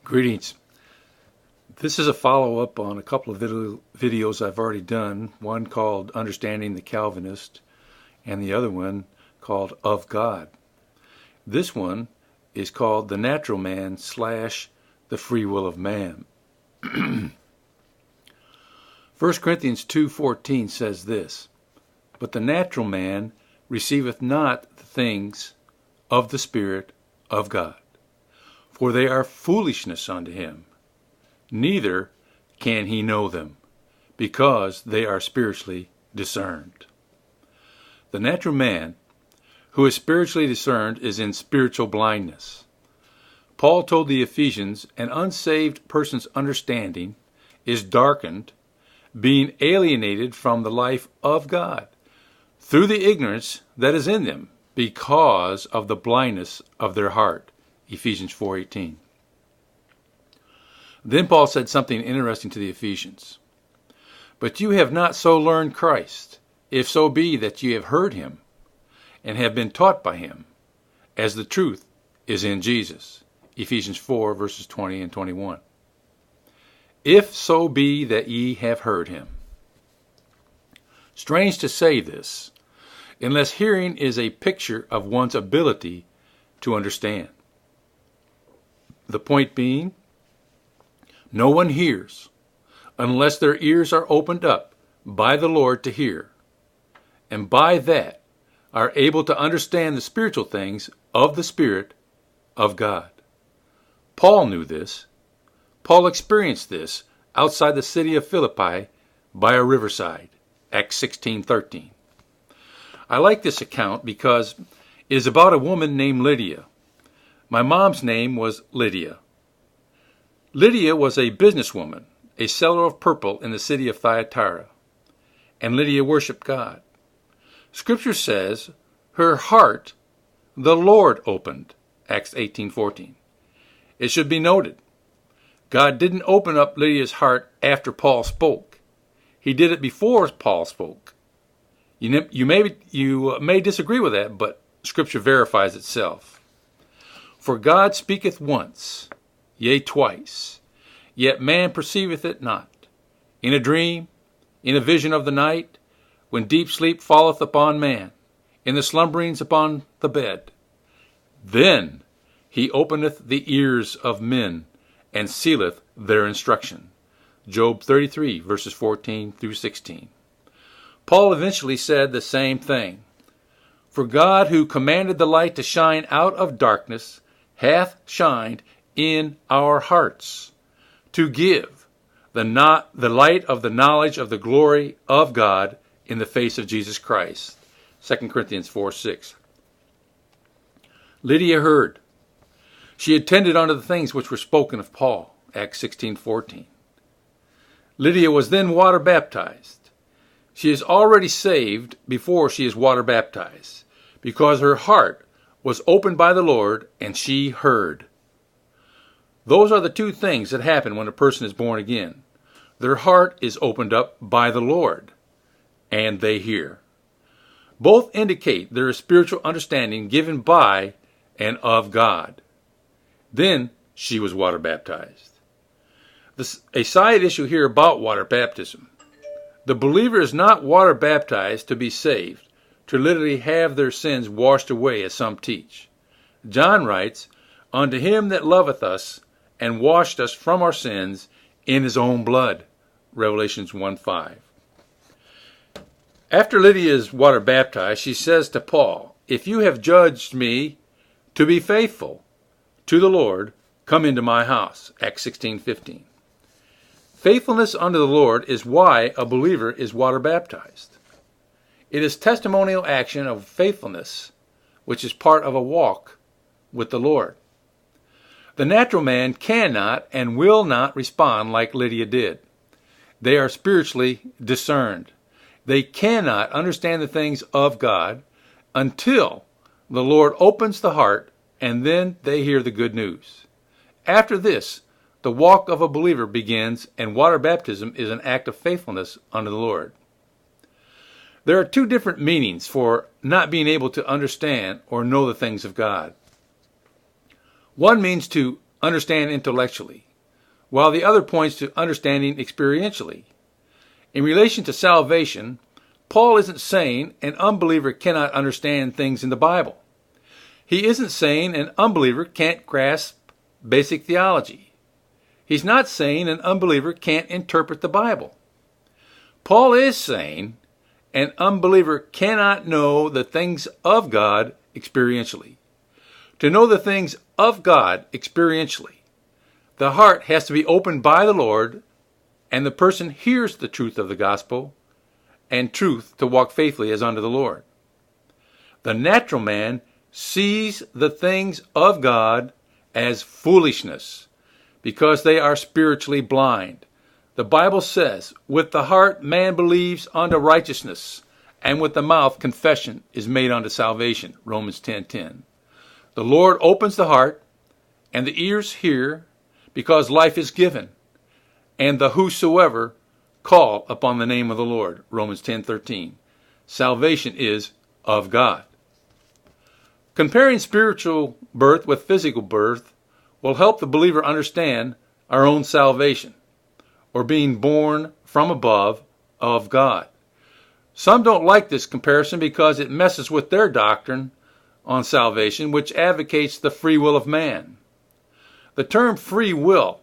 Greetings. This is a follow-up on a couple of videos I've already done, one called Understanding the Calvinist and the other one called Of God. This one is called The Natural Man / The Free Will of Man. 1 Corinthians 2:14 says this, "But the natural man receiveth not the things of the Spirit of God, for they are foolishness unto him. Neither can he know them, because they are spiritually discerned." The natural man who is spiritually discerned is in spiritual blindness. Paul told the Ephesians an unsaved person's understanding is darkened, being alienated from the life of God through the ignorance that is in them because of the blindness of their heart. Ephesians 4:18. Then Paul said something interesting to the Ephesians. "But you have not so learned Christ, if so be that ye have heard him, and have been taught by him, as the truth is in Jesus." Ephesians 4, verses 20 and 21. If so be that ye have heard him. Strange to say this, unless hearing is a picture of one's ability to understand. The point being, no one hears unless their ears are opened up by the Lord to hear, and by that are able to understand the spiritual things of the Spirit of God. Paul knew this. Paul experienced this outside the city of Philippi by a riverside, Acts 16:13. I like this account because it is about a woman named Lydia. My mom's name was Lydia. Lydia was a businesswoman, a seller of purple in the city of Thyatira, and Lydia worshiped God. Scripture says her heart the Lord opened, Acts 18:14. It should be noted, God didn't open up Lydia's heart after Paul spoke. He did it before Paul spoke. You may disagree with that, but Scripture verifies itself. "For God speaketh once, yea twice, yet man perceiveth it not. In a dream, in a vision of the night, when deep sleep falleth upon man, in the slumberings upon the bed. Then he openeth the ears of men, and sealeth their instruction." Job 33, verses 14 through 16. Paul eventually said the same thing. "For God, who commanded the light to shine out of darkness, hath shined in our hearts, to give the light of the knowledge of the glory of God in the face of Jesus Christ." 2 Corinthians 4:6. Lydia heard. She attended unto the things which were spoken of Paul, Acts 16:14. Lydia was then water baptized. She is already saved before she is water baptized, because her heart was opened by the Lord and she heard. Those are the two things that happen when a person is born again. Their heart is opened up by the Lord, and they hear. Both indicate there is spiritual understanding given by and of God. Then she was water baptized. A side issue here about water baptism. The believer is not water baptized to be saved, to literally have their sins washed away, as some teach. John writes, "Unto him that loveth us, and washed us from our sins in his own blood." Revelations 1:5. After Lydia is water baptized, she says to Paul, "If you have judged me to be faithful to the Lord, come into my house." Acts 16:15. Faithfulness unto the Lord is why a believer is water baptized. It is testimonial action of faithfulness, which is part of a walk with the Lord. The natural man cannot and will not respond like Lydia did. They are spiritually discerned. They cannot understand the things of God until the Lord opens the heart, and then they hear the good news. After this, the walk of a believer begins, and water baptism is an act of faithfulness unto the Lord. There are two different meanings for not being able to understand or know the things of God. One means to understand intellectually, while the other points to understanding experientially. In relation to salvation, Paul isn't saying an unbeliever cannot understand things in the Bible. He isn't saying an unbeliever can't grasp basic theology. He's not saying an unbeliever can't interpret the Bible. Paul is saying an unbeliever cannot know the things of God experientially. To know the things of God experientially, the heart has to be opened by the Lord, and the person hears the truth of the gospel and truth to walk faithfully as unto the Lord. The natural man sees the things of God as foolishness because they are spiritually blind. The Bible says, with the heart man believes unto righteousness, and with the mouth confession is made unto salvation. Romans 10:10. The Lord opens the heart, and the ears hear, because life is given, and the whosoever call upon the name of the Lord. Romans 10:13. Salvation is of God. Comparing spiritual birth with physical birth will help the believer understand our own salvation, or being born from above of God. Some don't like this comparison because it messes with their doctrine on salvation, which advocates the free will of man. The term free will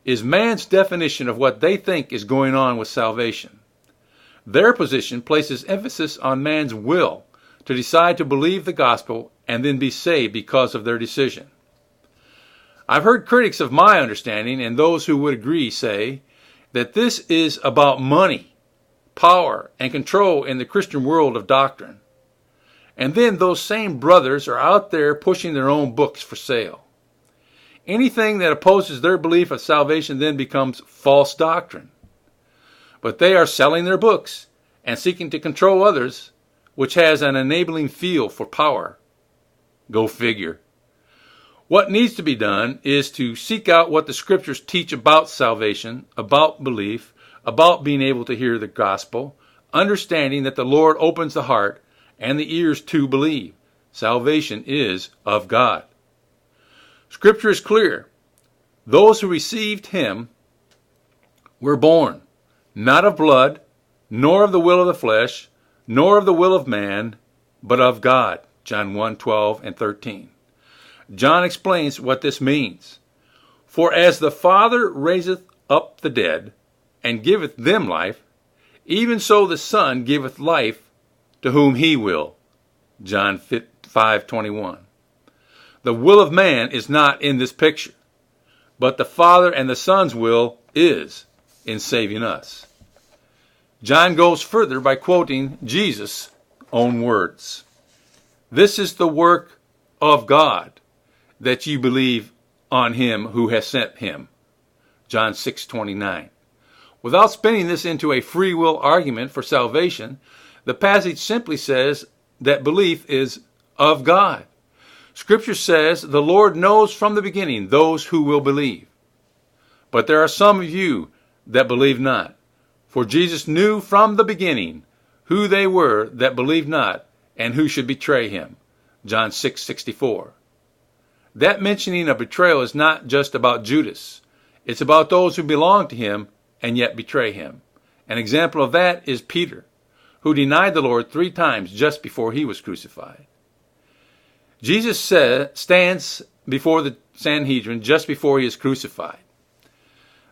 is man's definition of what they think is going on with salvation. Their position places emphasis on man's will to decide to believe the gospel and then be saved because of their decision. I've heard critics of my understanding, and those who would agree, say that this is about money, power, and control in the Christian world of doctrine. And then those same brothers are out there pushing their own books for sale. Anything that opposes their belief of salvation then becomes false doctrine. But they are selling their books and seeking to control others, which has an enabling feel for power. Go figure. What needs to be done is to seek out what the scriptures teach about salvation, about belief, about being able to hear the gospel, understanding that the Lord opens the heart and the ears to believe. Salvation is of God. Scripture is clear. Those who received him were born, not of blood, nor of the will of the flesh, nor of the will of man, but of God. John 1:12 and 13. John explains what this means. For as the Father raiseth up the dead, and giveth them life, even so the Son giveth life to whom he will. John 5:21. The will of man is not in this picture, but the Father and the Son's will is in saving us. John goes further by quoting Jesus' own words. This is the work of God, that ye believe on him who has sent him. John 6:29. Without spinning this into a free will argument for salvation, the passage simply says that belief is of God. Scripture says the Lord knows from the beginning those who will believe. But there are some of you that believe not. For Jesus knew from the beginning who they were that believed not and who should betray him. John 6:64. That mentioning of betrayal is not just about Judas. It's about those who belong to him and yet betray him. An example of that is Peter, who denied the Lord 3 times just before he was crucified. Jesus stands before the Sanhedrin just before he is crucified.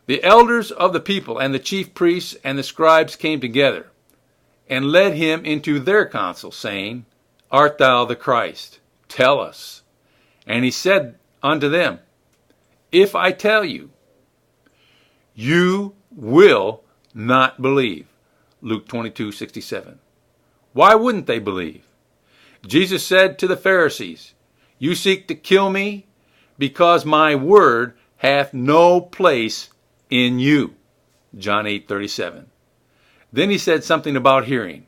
The elders of the people and the chief priests and the scribes came together and led him into their council, saying, Art thou the Christ? Tell us. And he said unto them, If I tell you, you will not believe. Luke 22:67. Why wouldn't they believe? Jesus said to the Pharisees, You seek to kill me because my word hath no place in you. John 8:37. Then he said something about hearing.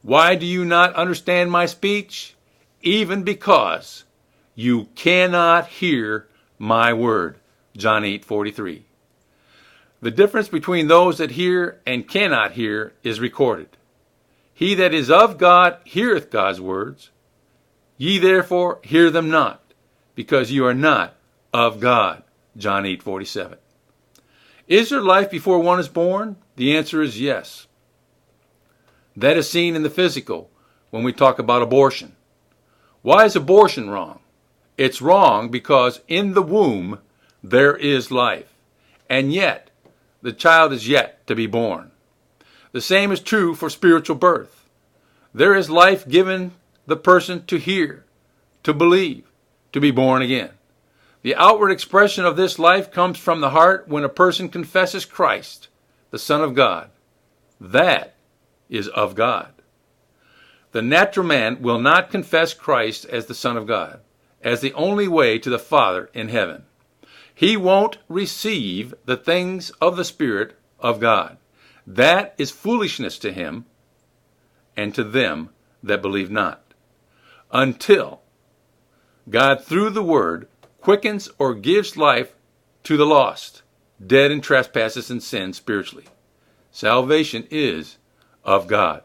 Why do you not understand my speech? Even because you cannot hear my word. John 8:43. The difference between those that hear and cannot hear is recorded. He that is of God heareth God's words. Ye therefore hear them not, because you are not of God. John 8:47. Is there life before one is born? The answer is yes. That is seen in the physical when we talk about abortion. Why is abortion wrong? It's wrong because in the womb there is life, and yet the child is yet to be born. The same is true for spiritual birth. There is life given the person to hear, to believe, to be born again. The outward expression of this life comes from the heart when a person confesses Christ, the Son of God. That is of God. The natural man will not confess Christ as the Son of God, as the only way to the Father in heaven. He won't receive the things of the Spirit of God. That is foolishness to him and to them that believe not, until God, through the Word, quickens or gives life to the lost, dead in trespasses and sins spiritually. Salvation is of God.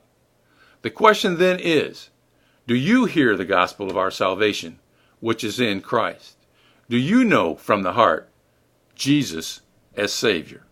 The question then is, do you hear the gospel of our salvation, which is in Christ? Do you know from the heart Jesus as Savior?